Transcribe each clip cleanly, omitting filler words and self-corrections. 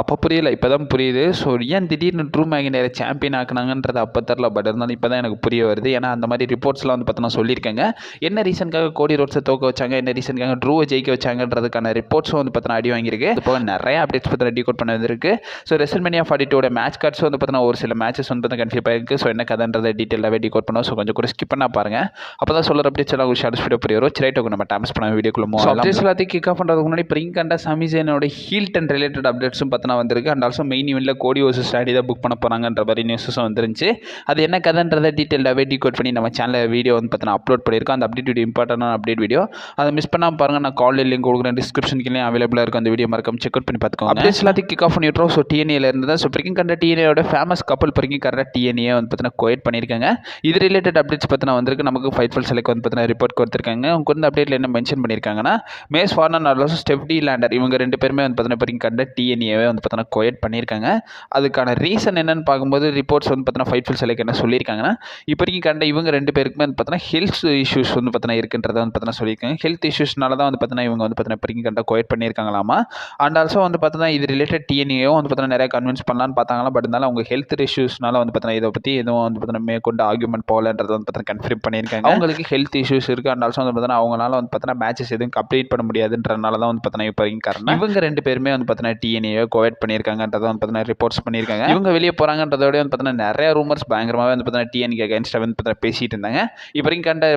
அப்போ புரியல, இப்போ தான் புரியுது. ஸோ ஏன் திடீர்னு ட்ரூ மேக்கின்டையரை சாம்பியன் ஆக்குனாங்கன்றது அப்போ தெரில. பட் இருந்தாலும் இப்போ தான் எனக்கு புரிய வருது. ஏன்னா அந்த மாதிரி ரிப்போர்ட்ஸ்லாம் வந்து பார்த்தோன்னா சொல்லியிருக்காங்க. என்ன ரீசனுக்காக கோடி ரோட்ஸை தோக்க வச்சாங்க, என்ன ரீசனுக்காக ட்ரூவை ஜெயிக்க வச்சாங்கன்றதுக்கான ரிப்போர்ட்ஸும் வந்து பார்த்தோன்னா அடி வாங்கியிருக்கு. அது போக நிறைய அப்டேட்ஸ் பற்றி டீகோட் பண்ண வந்திருக்கு. ஸோ ரெசல்மேனியா 42 மேட்ச் கார்ட்ஸ் வந்து பார்த்தோன்னா ஒரு சில மேட்சஸ் வந்து பார்த்தா கன்ஃபியூப் ஆயிருக்கு. ஸோ என்ன கதைன்றதை டீட்டெயிலாகவே டீகோட் பண்ணுவோம். ஸோ கொஞ்சம் கூட ஸ்கிப் பண்ணா பாருங்க. அப்போ தான் சொல்கிற அப்டேட்ஸ் எல்லாம் ஒரு ஷார்ட் ஸ்பீடாக புரிய வரும். ரைட், நம்ம டைம்ஸ் பண்ண வீடியோக்குள்ள மூவ் ஆகலாம். அப்டேட்ஸ் எல்லாத்தையும் கிக் ஆஃப் பண்ணுறதுக்கு முன்னாடி பிரியங்கா சாமி ஜெயினோட ஹீல்ட் அண்ட் ரிலேட்டட் அப்டேட்ஸும் பார்த்தோன்னா வந்திருக்கு. அண்ட் ஆல்சோ மெயின் இவெண்ட்ல கோடி வர்சஸ் ஆடி தான் புக் பண்ண போகிறாங்கன்ற மாதிரி நியூஸஸும் வந்துருந்துச்சு. அது என்ன கதைன்றதை டீட்டெயிலாகவே டீகோட் பண்ணி நம்ம சேனலில் வீடியோ வந்து பார்த்தீங்கன்னா அப்லோட் பண்ணியிருக்கோம். அந்த அப்டேட் வீடியோ இம்பார்ட்டன்டான அப்டேட் வீடியோ, அதை மிஸ் பண்ணாமல் பாருங்கள். நான் கால் லிங்க் கொடுக்குறேன், டிஸ்கிரிப்ஷன் கீழே அவைலபிளாக இருக்கும். அந்த வீடியோ மறக்காம செக் அவுட் பண்ணி பார்த்துக்கோங்க. அப்டேட்ஸ் எல்லாத்தையும் கிக் ஆஃப் பண்ணிவிட்டோம். ஸோ டிஎன்ஏல இருந்து தான். ஸோ பிரிக்கன் டிஎன்ஏயோட ஃபேமஸ் கப்பல் பிரிக்கன் டிஎன்ஏ வந்து பார்த்தீங்கன்னா கோயட் பண்ணியிருக்காங்க. இது ரிலேட்டட் அப்டேட்ஸ் பார்த்தீங்கன்னா வந்திருக்கு. நமக்கு ஃபைட்ஃபுல் செலக்ட் வந்து பார்த்தீங்கன்னா ரிப்போர்ட் கொடுத்துருக்காங்க. அவங்க வந்து அப்டேட்டில் என்ன மென்ஷன் பண்ணியிருக்காங்கன்னா, மேஸ் ஃபார்னர் ஆல்சோ ஸ்டெஃப் டி லேண்டர் இவங்க ரெண்டு பேருமே வந்து பார்த்தீங்கன்னா பிரிக்கன் டிஎன்ஏவே வந்து பார்த்தீங்கன்னா கோயட் பண்ணியிருக்காங்க. அதுக்கான ரீசன் என்னன்னு பார்க்கும்போது ரிப்போர்ட்ஸ் வந்து பார்த்தீங்கன்னா ஃபைட்ஃபுல் செலக்ட் என்ன சொல்லியிருக்காங்கன்னா, இப்போதைக்கு இவங்க ரெண்டு பேருக்குமே வந்து பார்த்தீங்கன்னா ஹெல்த் இஷ்யூஸ் வந்து பார்த்தீங்கன்னா இருக்குன்றதை வந்து பார்த்தீங்கன்னா சொல்லியிருக்காங்க. ஹெல்த் இஷ்யூஸ்னால தான் வந்து பார்த்தீங்கன்னா இவங்க வந்து பார்த்தீங்கன்னா பிரிக்கன் கோயட் பண்ணியிருக்காங்களாமா. அண்ட் ஆல்சோ வந்து பார்த்தீங்கன்னா இது ரிலேட்டட் டிஎன்ஏவும் வந்து பார்த்தீங்கன்னா நிறைய கன்வின்ஸ் பண்ணலான்னு பார்த்தாங்களா. பட் இருந்தாலும் அவங்க ஹெல்த் இஷ்யூஸ்னால வந்து பார்த்தீங்கன்னா இதை பற்றி எதுவும் வந்து பார்த்தீங்கன்னா மேற்கொண்டு ஆர்குமெண்ட் போகலன்றதை வந்து பார்த்தீங்கன்னா கன்ஃபார்ம் பண்ணியிருக்காங்க. அவங்களுக்கு ஹெல்த் இஷ்யூஸ் இருக்குது. அண்ட் ஆல்சோ வந்து பார்த்தீங்கன்னா அவங்களால வந்து பார்த்தீங்கன்னா மேட்சஸ் எதுவும் கம்ப்ளீட் பண்ண முடியாதுன்றனால தான் வந்து பார்த்தீங்கன்னா இப்போ காரணம் இவங்க ரெண்டு பேருமே வந்து பார்த்தீங்கன்னா டிஎன்ஏ கோயட் பண்ணியிருக்காங்கன்றதை வந்து பார்த்தீங்கன்னா ரிப்போர்ட்ஸ் பண்ணியிருக்காங்க. இவங்க வெளியே போகிறாங்கன்றதோட வந்து பார்த்தீங்கன்னா நிறைய ரூமர்ஸ் பயங்கரமாகவே வந்து பார்த்தீங்கன்னா டிஎன்ஏ அகைன்ஸ்டாக வந்து பார்த்தீங்கன்னா பேசிட்டு இருந்தாங்க. இப்போ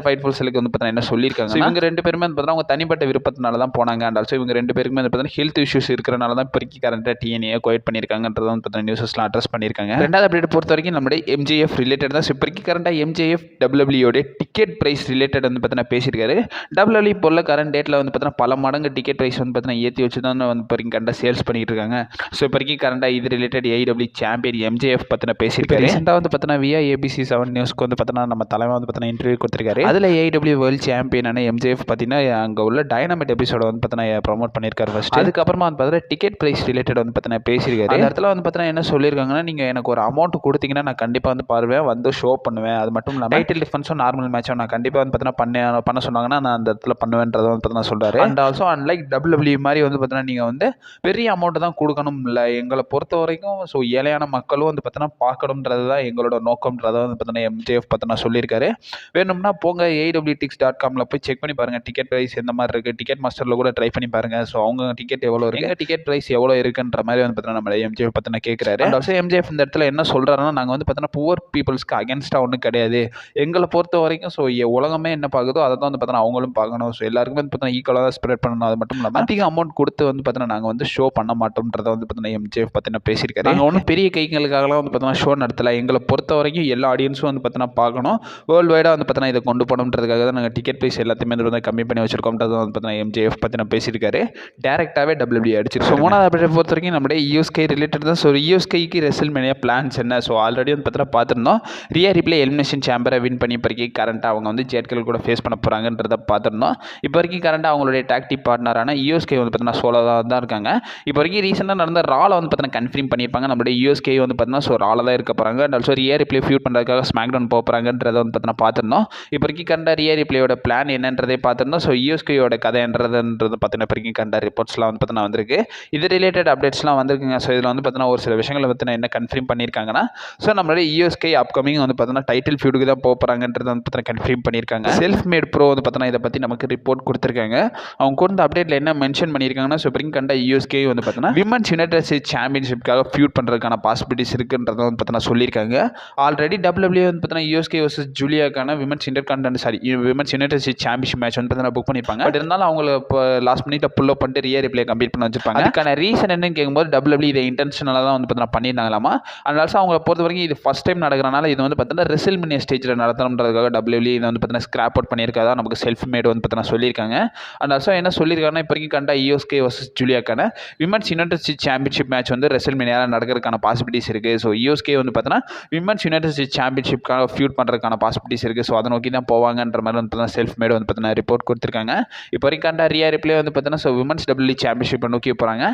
ஃபைட்ஃபுல் செலக்ட் வந்து பார்த்தீங்கன்னா என்ன சொல்லியிருக்காங்க, இவங்க ரெண்டு பேருமே வந்து பார்த்தீங்கன்னா அவங்க தனிப்பட்ட விருப்பத்தினால தான் போனாங்க. அண்ட் ஆல்சோ இவங்க ரெண்டு பேருக்குமே வந்து பார்த்தீங்கன்னா ஹெல்த் இஷ்யூஸ் இருக்கிறனால தான் இப்போதைக்கு கரண்ட்டாக டிஎன்ஏ கோயட் பண்ணியிருக்காங்கன்றதை வந்து பார்த்தீங்கன்னா நியூஸஸ்லாம் அட்ரஸ் பண்ணியிருக்காங்க. ரெண்டாவது அப்டேட் பொறுத்த வரைக்கும் நம்மளுடைய எம்ஜேஎஃப் ரிலேட்டட் தான். இப்போதைக்கு கரண்ட்டாக எம்ஜேஎஃப் டபிள்யூடபிள்யூட டிக்கெட் ப்ரைஸ் ரிலேட்டட் வந்து பார்த்தீங்கன்னா பேசியிருக்காரு. டபிள்யூடபிள்யூ இப்போ கரண்ட் டேட்டில் வந்து பார்த்தீங்கன்னா பல மடங்கு டிக்கெட் ப்ரைஸ் வந்து பார்த்தீங்கன்னா ஏற்றி வச்சு தான் வந்து இப்போதைக்கு கரண்ட்டாக சேல்ஸ் பண்ணிட்டு இருக்காங்க. ஸோ இப்போதைக்கு கரண்ட்டாக இது ரிலேட்டட் ஏடபிள்யூ சாம்பியன் எம்ஜேஎஃப் பற்றின பேசியிருக்காரு. ரீசெண்டாக வந்து பார்த்தீங்கன்னா வியா ஏபிசி 7 நியூஸ்க்கு வந்து பார்த்தீங்கன்னா நம்ம தலைமை வந்து பார்த்தீங்கன்னா இன்டர்வியூ கொடுத்துருக்காரு. அதில் ஏடபிள்யூ வேர்ல்டு சாம்பியனான எம்ஜேஎஃப் பார்த்தீங்கன்னா அங்கே உள்ள டைனமைட் எபிசோட வந்து பார்த்தீங்கன்னா ப்ரமோட் பண்ணியிருக்காரு ஃபர்ஸ்ட். அதுக்கப்புறமா வந்து பார்த்தீங்கன்னா டிக்கெட் ப்ரைஸ் ரிலேட்டட் வந்து பார்த்தீங்கன்னா பேசியிருக்காரு. அந்த இடத்துல வந்து பார்த்தீங்கன்னா என்ன சொல்லியிருக்காங்கன்னா, நீங்கள் எனக்கு ஒரு அமௌண்ட் கொடுத்தீங்கன்னா நான் கண்டிப்பாக வந்து பாருவேன், வந்து ஷோ பண்ணுவேன். அது மட்டும் இல்லாமல் டைட்டில் டிஃபென்ஸும் நார்மல் மேட்சும் நான் கண்டிப்பாக வந்து பார்த்தீங்கன்னா பண்ண சொன்னாங்கன்னா நான் அந்த இடத்துல பண்ணுவேன்றதை வந்து பார்த்தீங்கன்னா சொல்கிறாரு. அண்ட் ஆல்சோ அன்லைக் டபிள்யூடபிள்யூ மாதிரி வந்து பார்த்தீங்கன்னா நீங்கள் வந்து பெரிய அமௌண்ட் தான் கொடுக்கணும் இல்லை, எங்களை பொறுத்த வரைக்கும் ஸோ ஏழையான மக்களும் வந்து பார்த்தீங்கன்னா பார்க்கணுன்றது தான் எங்களோட நோக்கம்ன்றதை வந்து பார்த்தீங்கன்னா எம்ஜேஎஃப் பார்த்தீங்கன்னா சொல்லியிருக்காரு. வேணும்னா போங்க awtix.comல போய் செக் பண்ணி பாருங்கள் டிக்கெட் ப்ரைஸ் எந்த மாதிரி இருக்குது. டிக்கெட் மாஸ்டரில் கூட ட்ரை பண்ணி பாருங்கள். ஸோ அவங்க டிக்கெட் எவ்வளோ இருக்குது, எங்கள் டிக்கெட் ப்ரைஸ் எவ்வளோ இருக்குன்ற மாதிரி வந்து பார்த்தீங்கன்னா நம்ம எம்ஜேஎஃப் பார்த்தீங்கன்னா கேட்குறாரு. அண்ட் ஆல்சோ எம்ஜேஎஃப் இந்த இடத்துல என்ன சொல்கிறாருன்னா, நாங்கள் வந்து பார்த்தீங்கன்னா புவர் பீப்புள்ஸ்க்கு அகேன்ஸ்டாக ஒன்றும் கிடையாது. எங்களை பொறுத்த வரைக்கும் ஸோ உலகமே என்ன பார்க்குதோ அதை தான் வந்து பார்த்தீங்கன்னா அவங்களும் பார்க்கணும். ஸோ எல்லாருக்குமே வந்து பார்த்தீங்கன்னா ஈக்குவலாக தான் ஸ்ப்ரெட் பண்ணணும். அது மட்டும் இல்லாமல் அதிக அமௌண்ட் கொடுத்து வந்து பார்த்தீங்கன்னா நாங்கள் வந்து ஷோ பண்ண மாட்டோம்ன்றதை வந்து பார்த்தீங்கன்னா எம்ஜேஎஃப் பார்த்தீங்கன்னா பேசியிருக்காரு. நாங்கள் ஒன்றும் பெரிய கைகளுக்காகலாம் வந்து பார்த்தீங்கன்னா ஷோ நடத்தலை. எங்களை பொறுத்த வரைக்கும் எல்லா ஆடியன்ஸும் வந்து பார்த்தீங்கன்னா பார்க்கணும். வேர்ல்டு வைடாக வந்து பார்த்தீங்கன்னா இதை கொண்டு போகணுன்றதுக்காக தான் நாங்கள் டிக்கெட் ப்ரைஸ் எல்லாத்தையுமே வந்து கம்மி பண்ணி வச்சிருக்கோம்ன்றது வந்து பார்த்தீங்கன்னா எம்ஜேஎஃப் பார்த்தீங்கன்னா பேசியிருக்காரு. டேரெக்டாகவே டபிள்யூடபிள்யூ அடிச்சிருக்கு. ஸோ மூணாவது அப்டேட் பொறுத்த வரைக்கும் நம்மளுடைய யூஎஸ்கே ரிலேட்டட் தான். ஸோ யூஎஸ்கேக்கு ரெசல்மேனியா பிளான்ஸ் என்ன, ஸோ ஆல்ரெடி வந்து பார்த்தீங்கன்னா பார்த்துருந்தோம். ரியா ரிப்ளே எலிமினேஷன் சாம்பரை வின் பண்ணி இப்போ வரைக்கும் கரண்ட்டாக அவங்க வந்து ஜேட்கள் கூட ஃபேஸ் பண்ண போகிறாங்கன்றத பார்த்துருந்தோம். இப்போ வரைக்கும் கரண்ட்டாக அவங்களுடைய டாக்டி பார்ட்னரான யூஎஸ்கே வந்து பார்த்தீங்கன்னா சோலோவாக தான் இருக்காங்க. இப்போ வரைக்கும் ரீசெண்டாக நடந்த ரால வந்து பார்த்தீங்கன்னா கன்ஃபார்ம் பண்ணியிருப்பாங்க. நம்மளுடைய யூஎஸ்கே வந்து பார்த்தீங்கன்னா ஸோ ரால தான் இருக்க போகிறாங்க. அண்ட் ஆல்சோ ரியா ரிப்ளே ஃபியூட் பண்ணுறதுக்காக ஸ்மாக் டவுன் போக போகிறாங்கன்றதை வந்து பார்த்தீங்கன்னா பார்த்துருந்தோம். இப்போ வரைக்கும் கரண்ட்டாக ரியா ரிப்ளேயோட பிளான் என்னன்றதை பார்த்துருந்தோம். ஸோ யூஎஸ்கேயோட கதைன்றது பார்த்தீங்கன்னா இப்போ வரைக்கும் கரண்ட்டாக ரிப்போர்ட்ஸ்லாம் வந்து பார்த்தீங்கன்னா வந்திருக்கு. இது ரிலேட்டட் அப்டேட்ஸ்லாம் வந்திருக்குங்க. ஸோ இதில் வந்து பார்த்தீங்கன்னா ஒரு சில விஷயங்களை பற்றின என்ன கன்ஃபார்ம் பண்ணியிருக்காங்கன்னா, ஸோ நம்மளுடைய யூஎஸ்கே அப்கமிங் வந்து பார்த்தீங்கன்னா டைட்டில் ஃபியூடுக்கு தான் போக போகிறாங்கன்றது வந்து பார்த்தீங்கன்னா கன்ஃபார்ம் பண்ணியிருக்காங்க. செல்ஃப் மேட் ப்ரோ வந்து பார்த்தீங்கன்னா இதை பற்றி நமக்கு ரிப்போர்ட் கொடுத்துருக்காங்க. அவங்க கொண்டு அப்டேட்டில் என்ன மென்ஷன் பண்ணியிருக்காங்கன்னா, ஸோ இப்போதைக்கு கரண்ட்டாக யூஎஸ்கே வந்து பார்த்தீங்கன்னா விமன்ஸ் யுனைடெட் ஸ்டேட்ஸ் சாம்பியன்ஷிப்காக ஃபியூட் பண்ணுறதுக்கான பாசிபிலிட்டிஸ் இருக்குன்றதை வந்து பார்த்தீங்கன்னா சொல்லியிருக்காங்க. ஆல்ரெடி டபிள்யூடபிள்யூ வந்து பார்த்தீங்கன்னா யூஎஸ்கே வர்சஸ் ஜூலியாக்கான women's women's United States championship match வந்து பார்த்தீங்கன்னா புக் பண்ணியிருப்பாங்க. பட் இருந்தாலும் அவங்க இப்போ லாஸ்ட் மினிட்ல புல் அப் பண்ணிட்டு ரியா ரிப்ளே கம்ப்ளீட் பண்ண வச்சிருப்பாங்க. அதுக்கான ரீசன் என்னன்னு கேட்கும்போது டபிள்யூடபிள்யூ இதை இன்டென்ஷனலாக தான் வந்து பார்த்தீங்கன்னா பண்ணியிருந்தாங்களாமா. அண்ட் ஆல்சோ அவங்களை பொறுத்த வரைக்கும் இது ஃபர்ஸ்ட் டைம் நடக்கிறனால இது வந்து பார்த்தீங்கன்னா ரெசல்மேனியா ஸ்டேஜில் நடத்தணுன்றதுக்காக டபிள்யூடபிள்யூ இதை வந்து பார்த்தீங்கன்னா ஸ்கிராப் அவுட் பண்ணியிருக்காதா நமக்கு செல்ஃப் மேட் வந்து பார்த்தீங்கன்னா சொல்லியிருக்காங்க. அண்ட் ஆல்சோ என்ன சொல்லியிருக்காங்கன்னா, இப்போ வரைக்கும் கரண்ட்டாக யூஎஸ்கே வர்சஸ் ஜூலியாக்கான women's United States championship match வந்து ரெசல்மேனியாவில் நடக்கிறதுக்கான பாசிபிலிட்டிஸ் இருக்குது. ஸோ யூஎஸ்கே வந்து பார்த்தீங்கன்னா விமன்ஸ் யுனைடெட் ஸ்டேட்ஸ் சாம்பியன்ஷிப்காக ஃபியூட் பண்ணுறதுக்கான பாசிபிலிட்டிஸ் இருக்குது. ஸோ அதை நோக்கி தான் போவாங்கன்ற மாதிரி வந்து பார்த்தீங்கன்னா செல்ஃப் மேட் வந்து பார்த்தீங்கன்னா ரிப்போர்ட் கொடுத்துருக்காங்க. இப்போ வரைக்கும் கரண்ட்டாக ரியா ரிப்ளே வந்து பார்த்தீங்கன்னா ஸோ விமன்ஸ் டபிள்யூ சாம்பியன்ஷிப்பை நோக்கி போகிறாங்க.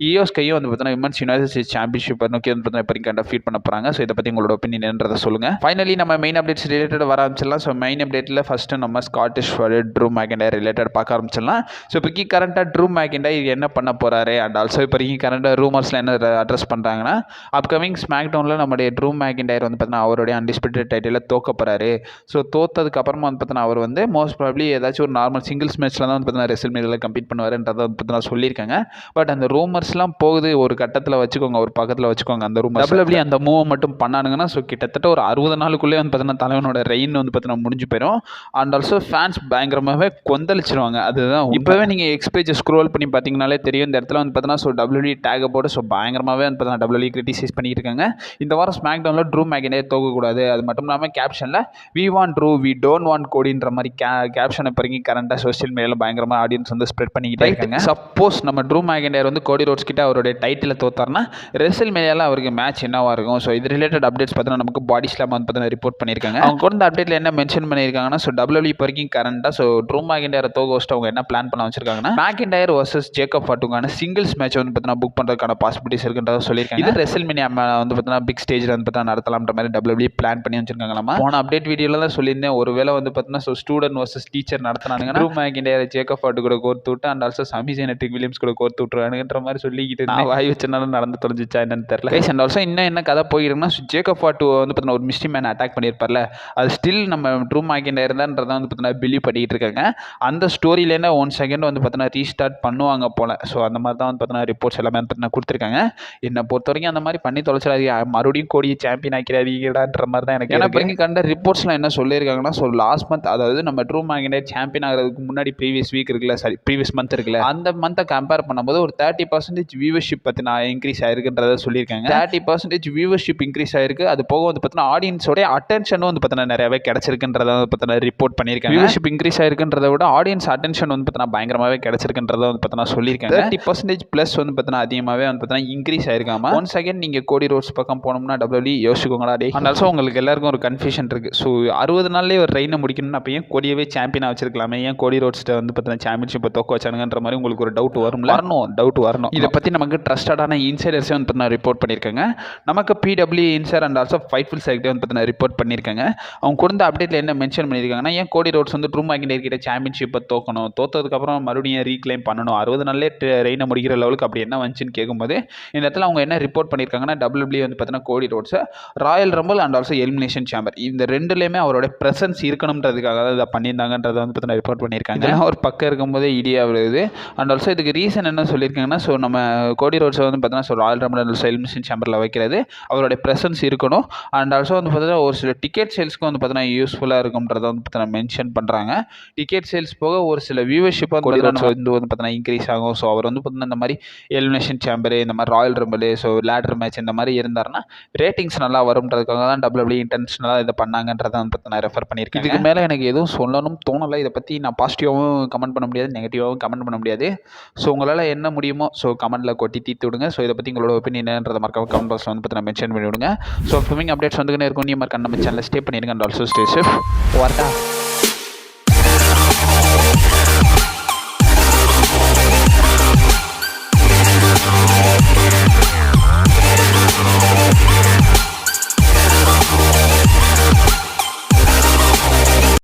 யூஎஸ்கேயும் வந்து பார்த்தீங்கன்னா விமன்ஸ் யுனைடெட் ஸ்டேட்ஸ் சாம்பியன்ஷிப்பை நோக்கி வந்து பார்த்தீங்கன்னா இப்போ வரைக்கும் ஃபீட் பண்ண போகிறாங்க. ஸோ இதை பற்றி உங்களோட ஒப்பீனியன்றதை சொல்லுங்கள். ஃபைனலி நம்ம மெயின் அப்டேட்ஸ் ரிலேட்டட் வர ஆரம்பிச்சிடலாம். ஸோ மெயின் அப்டேட்டில் ஃபஸ்ட்டு நம்ம ஸ்காட்டிஷ் ட்ரூ மேக்கின்டையர் ரிலேட்டட் பார்க்க ஆரம்பிச்சிடலாம். ஸோ இப்போக்கி கரண்ட்டாக ட்ரூ மேக்கின்டையர் என்ன பண்ண போகிறாரு, அண்ட் ஆல்சோ இப்போ வரைக்கும் பார்த்தீங்கன்னா ரூமர்ஸில் என்ன அட்ரஸ் பண்ணுறாங்கன்னா அப்கமிங் ஸ்மாக் டவுனில் நம்முடைய ட்ரூ மேக்கின்டையர் வந்து பார்த்தீங்கன்னா அவருடைய அன்டிஸ்பியூட்டட் டைட்டிலில் தோக்க போகிறாரு. ஸோ தோத்ததுக்கப்புறமா வந்து பார்த்தீங்கன்னா அவர் வந்து மோஸ்ட் ப்ராபப்ளி ஏதாச்சும் ஒரு நார்மல் சிங்கிள்ஸ் மேட்ச்சில் தான் வந்து பார்த்தீங்கன்னா ரெஸ்ல்மேனியாவில் கம்ப்ளீட் பண்ணுவாருன்றதை வந்து பார்த்தீங்கன்னா சொல்லியிருக்காங்க. பட் அந்த ரூமர்ஸ்லாம் போகுது, ஒரு கட்டத்தில் வச்சுக்கோங்க, ஒரு பக்கத்தில் வச்சுக்கோங்க. அந்த ரூமர் டபிள்யூ அந்த மூவ் மட்டும் பண்ணானுங்கன்னா ஸோ கிட்டத்தட்ட ஒரு 60 நாளுக்குள்ளே வந்து பார்த்தீங்கன்னா தலைவனோட ரெயின் வந்து பார்த்தீங்கன்னா முடிஞ்சு போயிடும். அண்ட் ஆல்சோ ஃபேன்ஸ் பயங்கரமாகவே கொந்தளிச்சிருவாங்க. அதுதான் இப்போவே நீங்கள் எக்ஸ்பேஜ் ஸ்க்ரோல் பண்ணி பார்த்தீங்கனாலே தெரியும். இந்த இடத்துல வந்து பார்த்தீங்கன்னா ஸோ டபிள்யூ டேகை போட்டு ஸோ பயங்கரமாகவே வந்து பார்த்தீங்கன்னா டபிள்யூ கிரிட்டிசைஸ் பண்ணிட்டு இருக்காங்க. இந்த வாரம் ஸ்மாக் டவுனில் ட்ரூ மேக்கின்டையர் தோக்கக்கூடாது. அது மட்டும் இல்லாமல் கேப்ஷனில் we want Drew we don't want கோடின்ற மாதிரி கேப்ஷனை இப்போ கரண்டாக சோஷியல் மீடியாவில் பயங்கரமாக ஆடியன்ஸ் வந்து ஸ்ப்ரெட் பண்ணிக்கிட்டே இருக்காங்க. சப்போஸ் நம்ம ட்ரூ மேக்கின்டையர் வந்து கோடி ரோட்ஸ் கிட்ட அவருடைய டைட்டில் தோத்தார்னா ரெஸ்ல்மேனியாவில் அவருக்கு மேட்ச் என்னவாக இருக்கும்? ஸோ இது ரிலேட்டட் அப்டேட்ஸ் பார்த்தீங்கன்னா நமக்கு பாடி ஸ்லாம் வந்து பார்த்தீங்கன்னா ரிப்போர்ட் பண்ணியிருக்காங்க. அவங்க கூட இந்த அப்டேட்டில் என்ன மென்ஷன் பண்ணியிருக்காங்கன்னா ஸோ டபிள்யூ இப்போ வரைக்கும் கரண்டாக ஸோ ட்ரூ மேக்கின்டையர் தோக்க வச்சுட்டு அவங்க என்ன பிளான் பண்ண வச்சிருக்காங்கன்னா மேக்கின்டையர் வர்சஸ் ஜேக்கப் ஃபாட்டுக்கான சிங்கிள்ஸ் மேட்ச் வந்து பார்த்தீங்கன்னா புக் பண்ணுறதுக்கான பாசிபிலிட்டிஸ் இருக்குன்றத சொல்லியிருக்காங்க. இது ரெஸ்ல்மேனியா வந்து பார்த்தீங்கன்னா பிக் ஸ்டேஜில் வந்து பார்த்தீங்கன்னா நடத்தலாம்ன்ற மாதிரி டபிள்யூ பிளான் பண்ணி வச்சிருக்காங்களாமா. போன அப்டேட் வீடியோவில் தான் சொல்லியிருந்தேன், ஒருவேளை வந்து பார்த்தீங்கன்னா ஸோ ஸ்டூடெண்ட் வர்சஸ் டீச்சர் நடத்தினாங்கன்னா ட்ரூ மேக்கின்டையர் ஜேக்கப் ஃபாட்டு கூட கோர்த்து விட்டு அண்ட் ஆல்சோ சமி ஜெனடிக் வில்லியம்ஸ் கூட கோர்த்து விட்டுருவானுன்ற மாதிரி சொல்லிக்கிட்டு நான் வாய் வச்சனாலும் நடந்து தொலைஞ்சிச்சா என்னன்னு தெரியல. அண்ட் ஆல்சோ இன்னும் என்ன கதை போயிருக்குன்னா ஜேக்கப் ஃபாட்டு வந்து பார்த்தீங்கன்னா ஒரு மிஸ்டி மேன் அட்டாக் பண்ணியிருப்பார்ல, அது ஸ்டில் நம்ம ட்ரூ மேக்கின்டையர் தான்றதை வந்து பார்த்தீங்கன்னா பிலீவ் பண்ணிக்கிட்டு இருக்காங்க. அந்த ஸ்டோரியிலேருந்து 1 செகண்ட் வந்து பார்த்தீங்கன்னா ரீஸ்டார்ட் பண்ணுவாங்க போல. ஸோ அந்த மாதிரி தான் வந்து பார்த்தீங்கன்னா ரிப்போர்ட்ஸ் எல்லாமே வந்து பார்த்தீங்கன்னா கொடுத்துருக்காங்க. என்னை பொறுத்த வரைக்கும் அந்த மாதிரி பண்ணி தொலைச்சிடாதீங்க, மறுபடியும் கோடியை சாம்பியன் ஆக்கிறாதீங்கடான்ற மாதிரி தான் எனக்கு. ஏன்னா இப்போ கண்ட ரிப்போர்ட்ஸ்லாம் என்ன சொல்லியிருக்காங்கன்னா ஸோ லாஸ்ட் மந்த், அதாவது நம்ம ட்ரூ மேக்கின்டையர் சாம்பியன் ஆகிறதுக்கு முன்னாடி ப்ரீவியஸ் வீக் இருக்குல்ல, சாரி ப்ரீவியஸ் மந்த் இருக்குல்ல, அந்த மந்த்தை கம்பேர் பண்ணும்போது ஒரு 30% வியூவர்ஷிப் பார்த்தீங்கன்னா இன்க்ரீஸ் ஆயிருக்குன்றதை சொல்லியிருக்காங்க. 30% வியூவர்ஷிப் இன்க்ரீஸ் ஆயிருக்கு. அது போக வந்து பார்த்தீங்கன்னா ஆடியன்ஸோட அட்டென்ஷனும் வந்து பார்த்தீங்கன்னா நிறையவே கிடைச்சிருக்குன்றதை வந்து பார்த்தீங்கன்னா ரிப்போர்ட் பண்ணியிருக்காங்க. வியூவர்ஷிப் இன்க்ரீஸ் ஆயிருக்குன்றதை விட ஆடியன்ஸ் அட்டென்ஷன் வந்து பார்த்தீங்கன்னா பயங்கரமாகவே கிடைச்சிருக்குன்றதை வந்து பார்த்தீங்கன்னா சொல்லியிருக்காங்க. 30% ப்ளஸ் வந்து பார்த்தீங்கன்னா அதிகமாகவே வந்து பார்த்தீங்கன்னா இன்க்ரீஸ் ஆயிருக்காம. 1 செகண்ட் நீங்கள் கோடி ரோட்ஸ் பக்கம் போனோம்னா டபிள்யூ யோசிக்கோங்களா டே. அண்ட் ஆல்சோ உங்களுக்கு எல்லாருக்கும் ஒரு கன்ஃபியூஷன் இருக்குது. ஸோ 60 நாள்லேயே ஒரு ரெயினை முடிக்கணும்னு அப்போ ஏன் கோடியவே சாம்பியனாக வச்சிருக்கலாமே, ஏன் கோடி ரோட்ஸ்ட்டை வந்து பார்த்தீங்கன்னா சாம்பியன்ஷிப்பை தோக்க வச்சானுங்கன்ற மாதிரி உங்களுக்கு ஒரு டவுட் வரணும். இதை பற்றி நமக்கு ட்ரஸ்டடான இன்சைடர்ஸே வந்து பார்த்தீங்கன்னா ரிப்போர்ட் பண்ணியிருக்காங்க. நமக்கு P W insider and also Fightful சைட்டே வந்து பார்த்தீங்கன்னா ரிப்போர்ட் பண்ணியிருக்காங்க. அவங்க கொடுத்த அப்டேட்டில் என்ன மென்ஷன் பண்ணியிருக்காங்கன்னா, ஏன் கோடி ரோட்ஸ் வந்து ட்ரூ மேக்கின்டையர் கிட்ட சாம்பியன்ஷிப்பை தோத்ததுக்கப்புறம் மறுபடியும் ரீக்ளைம் பண்ணணும், 60 நாள்லேயே ரெயினை முடிக்கிற லெவலுக்கு அப்படி என்ன வந்துச்சுன்னு கேட்கும்போது இந்த இடத்துல அவங்க என்ன ரிப்போர்ட் பண்ணியிருக்காங்கன்னா டபிள்யூ வந்து பார்த்தீங்கன்னா கோடி ரோட்ஸை Royal Rumble and also elimination chamber இந்த ரெண்டுலேயுமே அவரோட ப்ரெசன்ஸ் இருக்கணுன்றதுக்காக தான் இதை பண்ணியிருந்தாங்கன்றதை வந்து பார்த்தீங்கன்னா ரிப்போர்ட் பண்ணியிருக்காங்க. இதெல்லாம் ஒரு பக்கம் இருக்கும்போதே இடியா வருது. அண்ட் ஆல்சோ இதுக்கு ரீசன் என்ன சொல்லியிருக்காங்கன்னா ஸோ நம்ம கோடி ரோட்ஸை வந்து பார்த்தீங்கன்னா so Royal Rumble and also elimination சேம்பரில் வைக்கிறது அவரோட ப்ரெசன்ஸ் இருக்கணும். அண்ட் ஆல்சோ வந்து பார்த்தீங்கன்னா ஒரு சில டிக்கெட் சேல்ஸ்க்கு வந்து பார்த்தீங்கன்னா யூஸ்ஃபுல்லாக இருக்கும்ன்றதை வந்து பார்த்தீங்கன்னா மென்ஷன் பண்ணுறாங்க. டிக்கெட் சேல்ஸ் போக ஒரு சில வியூவர்ஷிப் வந்து பார்த்தீங்கன்னா இன்க்ரீஸ் ஆகும். ஸோ அவர் வந்து பார்த்தீங்கன்னா இந்த மாதிரி எலிமினேஷன் சேம்பரு, இந்த மாதிரி Royal rumble, so ladder match இந்த மாதிரி இருந்தாருன்னா ரேட்டிங்ஸ் நல்லா வரும்ன்றதுக்காக தான் டபிள்யூ இன்டென்ஷனலாக இதை பண்ணாங்கன்றதை வந்து நான் ரெஃபர் பண்ணியிருக்கேன். இதுக்கு மேலே எனக்கு எதுவும் சொல்லணும் தோணலை. இதை பற்றி நான் பாசிட்டிவாகவும் கமெண்ட் பண்ண முடியாது, நெகட்டிவாகவும் கமெண்ட் பண்ண முடியாது. ஸோ உங்களால் என்ன முடியுமோ ஸோ கமெண்ட்டில் கொட்டி தீர்த்து விடுங்க. ஸோ இதை பற்றி உங்களோட ஒப்பீனியன்றதை மறக்காம கமெண்ட் பாக்ஸில் வந்து பார்த்தீங்கன்னா மென்ஷன் பண்ணி விடுங்க. ஸோ அப்கமிங் அப்டேட்ஸ் வந்துக்கிட்டே இருக்கும். நீங்கள் மறக்காம நம்ம சேனலில் ஸ்டே பண்ணிடுங்க. And also stay safe. வார்ட்டா.